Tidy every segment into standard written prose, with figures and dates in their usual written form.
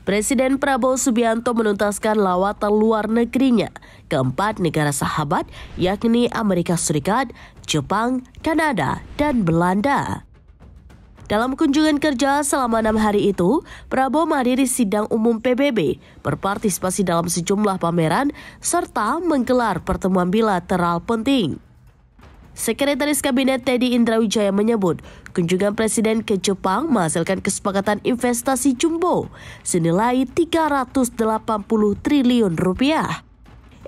Presiden Prabowo Subianto menuntaskan lawatan luar negerinya ke 4 negara sahabat, yakni Amerika Serikat, Jepang, Kanada, dan Belanda. Dalam kunjungan kerja selama 6 hari itu, Prabowo menghadiri sidang umum PBB, berpartisipasi dalam sejumlah pameran, serta menggelar pertemuan bilateral penting. Sekretaris Kabinet Teddy Indrawijaya menyebut kunjungan Presiden ke Jepang menghasilkan kesepakatan investasi jumbo senilai 380 triliun rupiah.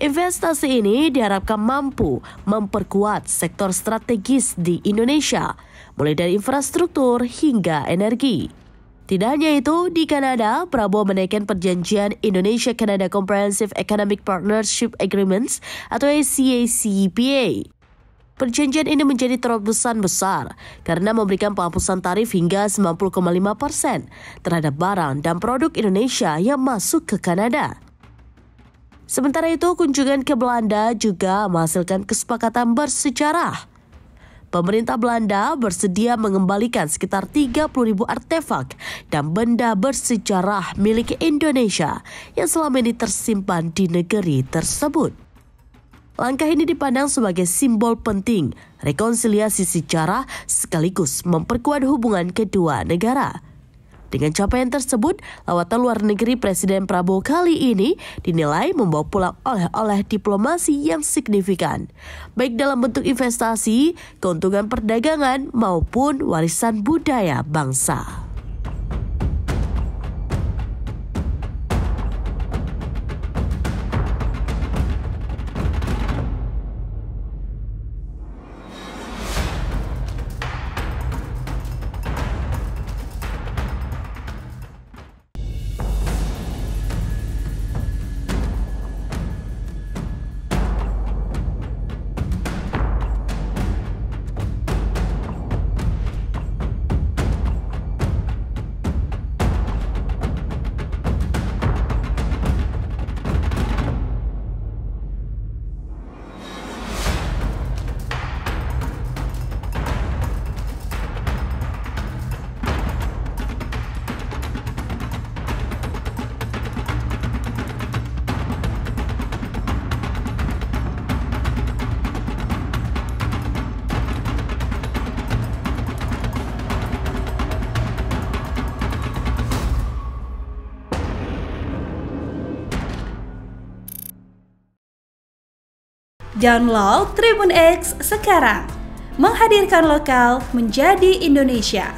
Investasi ini diharapkan mampu memperkuat sektor strategis di Indonesia, mulai dari infrastruktur hingga energi. Tidak hanya itu, di Kanada, Prabowo menaikkan perjanjian Indonesia-Canada Comprehensive Economic Partnership Agreements atau CACPA. Perjanjian ini menjadi terobosan besar karena memberikan penghapusan tarif hingga 90,5% terhadap barang dan produk Indonesia yang masuk ke Kanada. Sementara itu, kunjungan ke Belanda juga menghasilkan kesepakatan bersejarah. Pemerintah Belanda bersedia mengembalikan sekitar 30.000 artefak dan benda bersejarah milik Indonesia yang selama ini tersimpan di negeri tersebut. Langkah ini dipandang sebagai simbol penting rekonsiliasi sejarah sekaligus memperkuat hubungan kedua negara. Dengan capaian tersebut, lawatan luar negeri Presiden Prabowo kali ini dinilai membawa pulang oleh-oleh diplomasi yang signifikan, baik dalam bentuk investasi, keuntungan perdagangan, maupun warisan budaya bangsa. Download Tribun X sekarang, menghadirkan lokal menjadi Indonesia.